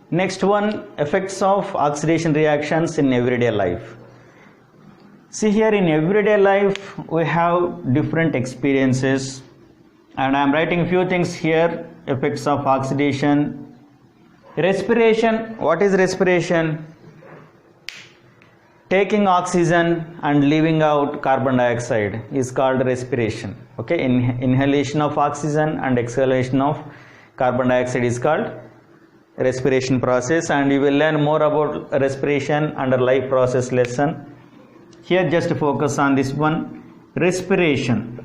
Next one, effects of oxidation reactions in everyday life. See here, in everyday life we have different experiences, and I am writing few things here. Effects of oxidation. Respiration. What is respiration? Taking oxygen and leaving out carbon dioxide is called respiration. Okay, inhalation of oxygen and exhalation of carbon dioxide is called respiration process, and you will learn more about respiration under life process lesson. Here just focus on this one, respiration.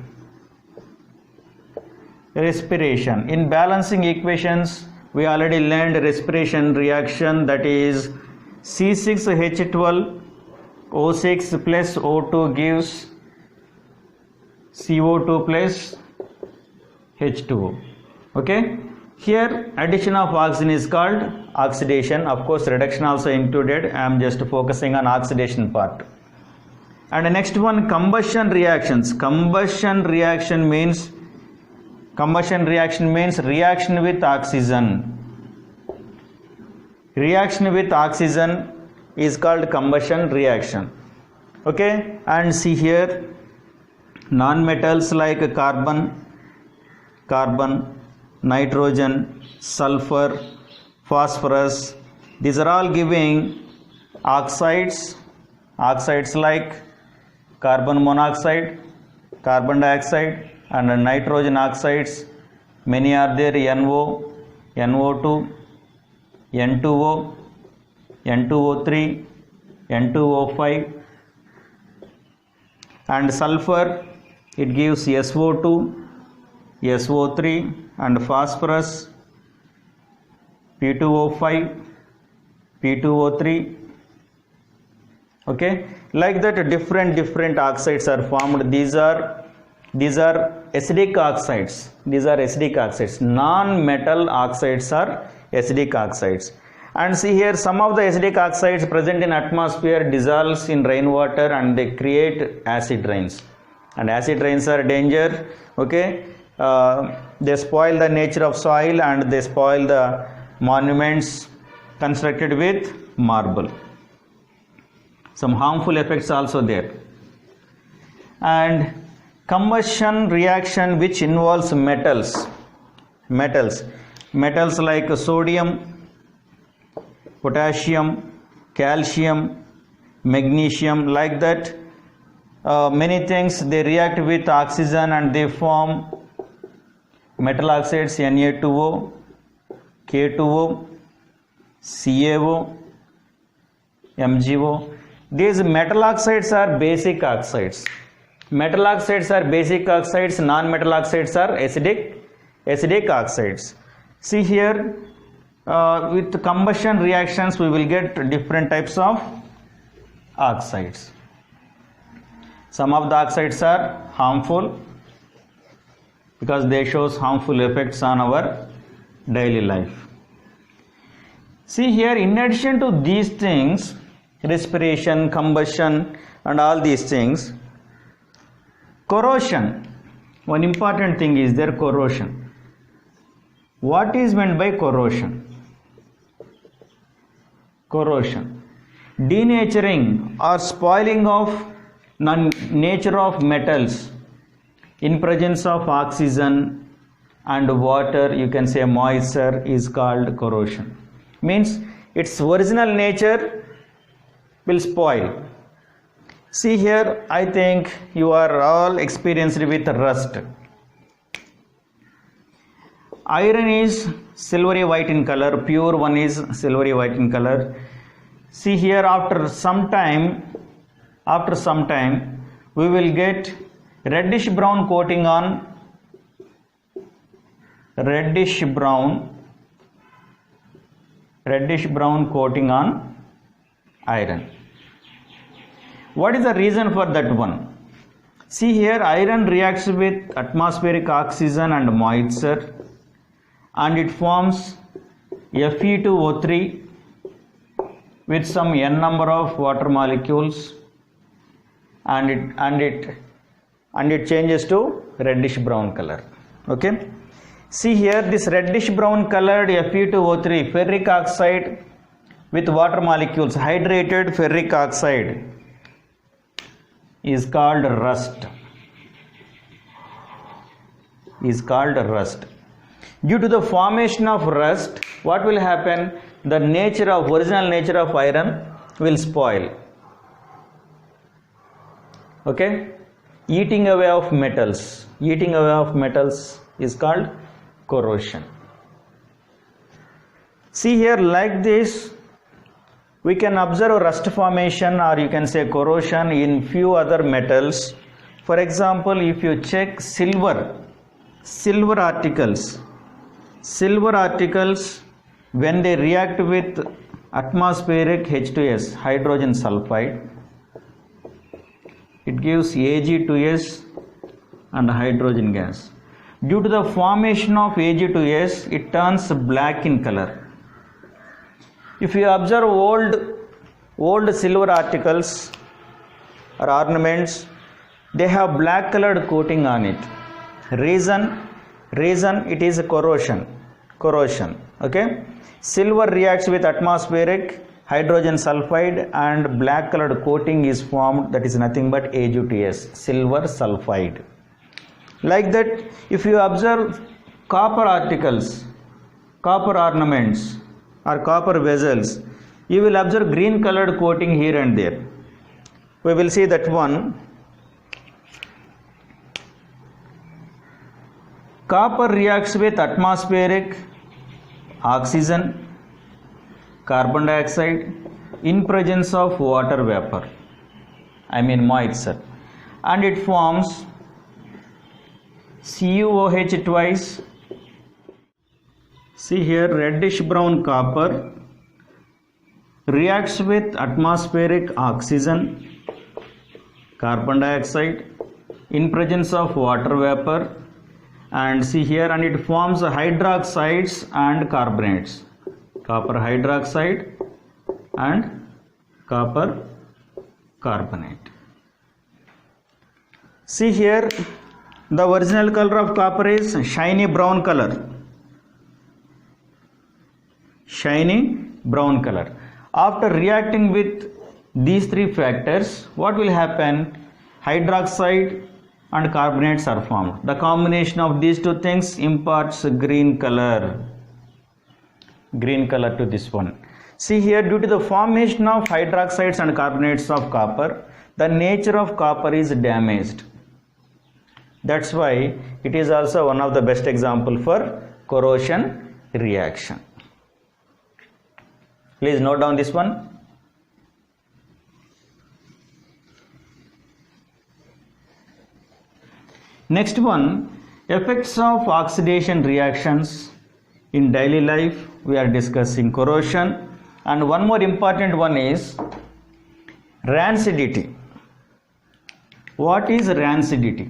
Respiration. In balancing equations we already learned respiration reaction, that is C6H12O6 plus O2 gives CO2 plus H2O. Okay, here addition of oxygen is called oxidation. Of course reduction also included. I am just focusing on oxidation part. And the next one, combustion reactions. Combustion reaction means reaction with oxygen. Reaction with oxygen is called combustion reaction. Okay, and see here, non-metals like carbon, nitrogen, sulfur, phosphorus, these are all giving oxides like carbon monoxide, carbon dioxide, and nitrogen oxides. Many are there: NO, NO2, N2O, N2O3, N2O5, and sulfur, it gives SO2, SO3, and phosphorus, P2O5, P2O3. Okay, like that different oxides are formed. These are acidic oxides. Non-metal oxides are acidic oxides. And see here, some of the acidic oxides present in atmosphere dissolves in rainwater and they create acid rains, and acid rains are danger. Okay, they spoil the nature of soil and they spoil the monuments constructed with marble. Some harmful effects also there. And combustion reaction which involves metals like sodium, potassium, calcium, magnesium, like that many things, they react with oxygen and they form metal oxides, Na2O, K2O, CaO, MgO. These metal oxides are basic oxides. Non-metal oxides are acidic oxides. See here, with combustion reactions we will get different types of oxides. Some of the oxides are harmful because they shows harmful effects on our daily life. See here, in addition to these things, respiration, combustion, and all these things, corrosion. One important thing is there, corrosion. What is meant by corrosion? Corrosion, denaturing or spoiling of nature of metals in presence of oxygen and water, you can say moisture, is called corrosion. Means its original nature will spoil. See here, I think you are all experienced with rust. Iron is silvery white in color, pure one is silvery white in color. See here, after some time we will get reddish brown coating on iron. What is the reason for that one? See here, iron reacts with atmospheric oxygen and moisture and it forms Fe2O3 with some n number of water molecules, and it changes to reddish brown color. Okay, See here, this reddish brown colored Fe2O3 ferric oxide with water molecules, hydrated ferric oxide, is called rust. Due to the formation of rust, what will happen? The original nature of iron will spoil. Okay? Eating away of metals is called corrosion. See here, like this, we can observe rust formation, or you can say corrosion, in few other metals. For example, if you check silver articles, when they react with atmospheric H2S, hydrogen sulfide, it gives Ag2S and hydrogen gas. Due to the formation of Ag2S, it turns black in color. If you observe old silver articles or ornaments, they have black colored coating on it. Reason it is a corrosion. Okay, silver reacts with atmospheric hydrogen sulfide and black colored coating is formed, that is nothing but Ag2S, silver sulfide. Like that, if you observe copper articles, copper ornaments or copper vessels, you will observe green colored coating here and there. We will see that one. Copper reacts with atmospheric oxygen, carbon dioxide in presence of water vapor, moisture, and it forms CuOH twice. See here, reddish brown copper reacts with atmospheric oxygen, carbon dioxide in presence of water vapor, and see here, and it forms hydroxides and carbonates, copper hydroxide and copper carbonate. See here, the original color of copper is shiny brown color. After reacting with these three factors, what will happen? Hydroxide and carbonates are formed. The combination of these two things imparts green color to this one. See here, due to the formation of hydroxides and carbonates of copper, the nature of copper is damaged. That's why it is also one of the best example for corrosion reaction. Please note down this one. Next one, effects of oxidation reactions in daily life. We are discussing corrosion, and one more important one is rancidity. What is rancidity?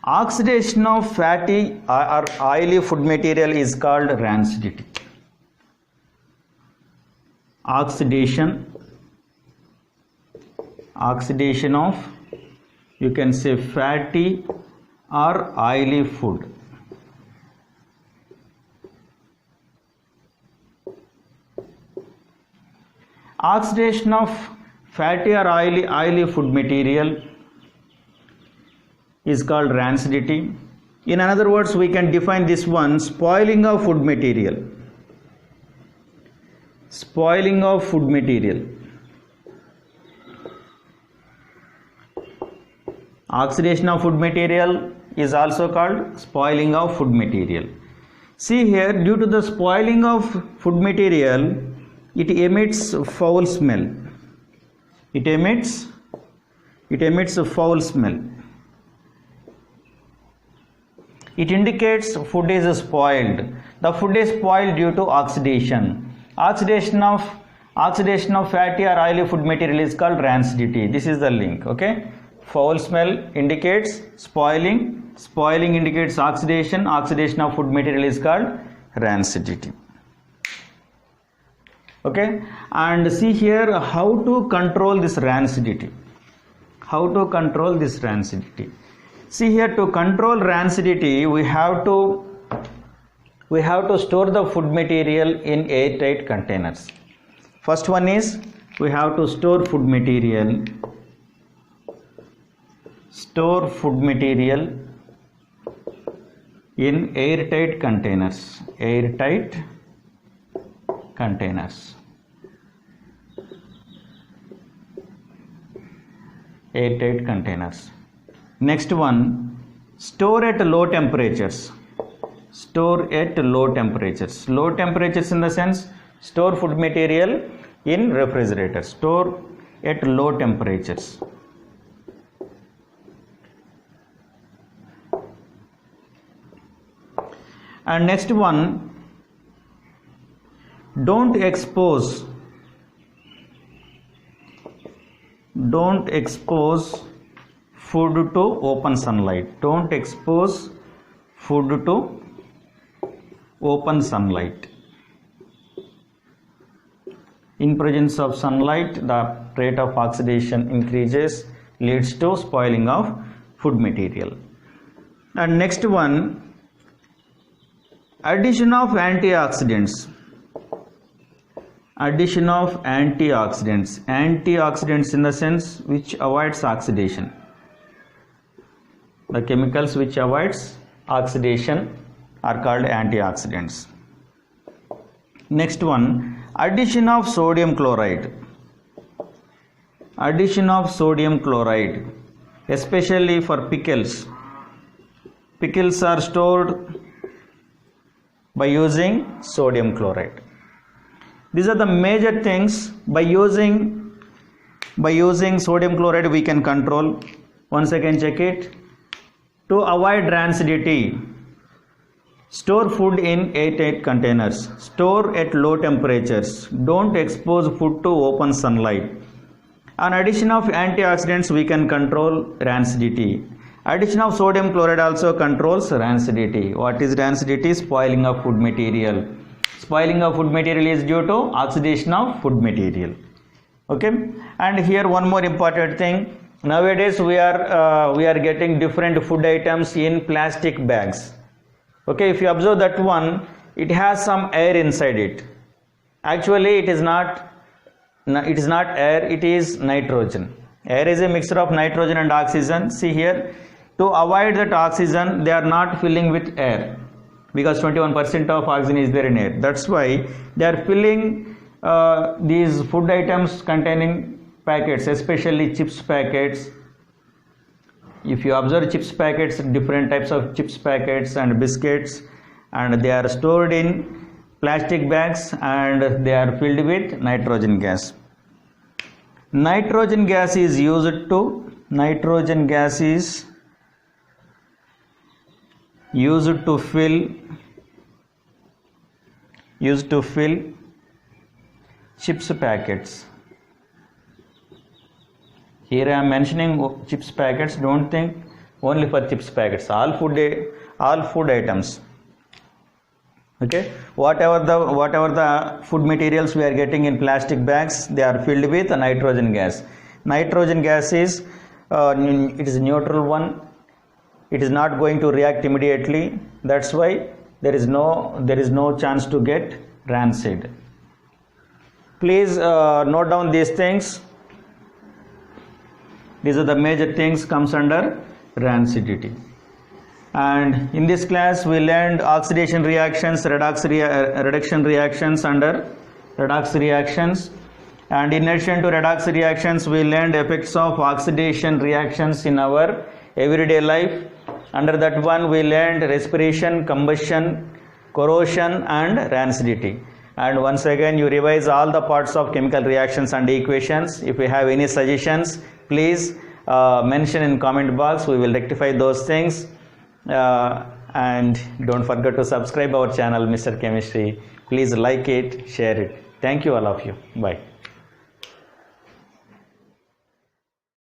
Oxidation of fatty or oily food material is called rancidity. Oxidation of, you can say, fatty or oily food. Oxidation of fatty or oily food material is called rancidity. In other words, we can define this one: spoiling of food material. Oxidation of food material is also called spoiling of food material. See here, due to the spoiling of food material, it emits foul smell. It emits a foul smell. It indicates food is spoiled. The food is spoiled due to oxidation. Oxidation of fatty or oily food material is called rancidity. This is the link. Okay. Foul smell indicates spoiling. Spoiling indicates oxidation. Oxidation of food material is called rancidity. Okay. And see here how to control this rancidity. How to control this rancidity? See here, to control rancidity, we have to store the food material in airtight containers. First one is, we have to store food material in airtight containers. Next one, store at low temperatures. Low temperatures in the sense, store food material in refrigerator. Store at low temperatures. And next one, don't expose food to open sunlight. In presence of sunlight, the rate of oxidation increases, leads to spoiling of food material. And next one, addition of antioxidants. Antioxidants in the sense which avoids oxidation. The chemicals which avoids oxidation are called antioxidants. Next one, addition of sodium chloride. Especially for pickles. Pickles are stored by using sodium chloride. These are the major things. By using sodium chloride we can control. Once again check it. To avoid rancidity, store food in airtight containers. Store at low temperatures. Don't expose food to open sunlight. On addition of antioxidants we can control rancidity. Addition of sodium chloride also controls rancidity. What is rancidity? Spoiling of food material. Spoiling of food material is due to oxidation of food material. Okay. And here one more important thing. Nowadays we are getting different food items in plastic bags. Okay. If you observe that one, it has some air inside it. Actually, it is not air. It is nitrogen. Air is a mixture of nitrogen and oxygen. See here. To avoid that oxygen, they are not filling with air, because 21% of oxygen is there in air. That's why they are filling these food items containing packets, especially chips packets. If you observe chips packets, different types of chips packets and biscuits, and they are stored in plastic bags and they are filled with nitrogen gas. Nitrogen gas is used to fill chips packets. Here I am mentioning chips packets. Don't think only for chips packets. All food items. Okay. Whatever the food materials we are getting in plastic bags, they are filled with nitrogen gas. Nitrogen gas is it is a neutral one. It is not going to react immediately. That's why there is no chance to get rancid. Please note down these things. These are the major things comes under rancidity. And in this class we learned oxidation reactions, reduction reactions under redox reactions. And in addition to redox reactions, we learned effects of oxidation reactions in our everyday life. Under that one we learned respiration, combustion, corrosion and rancidity. And once again you revise all the parts of chemical reactions and equations. If you have any suggestions, please mention in comment box. We will rectify those things. And don't forget to subscribe our channel Mr. Chemistry. Please like it, share it. Thank you all of you. Bye.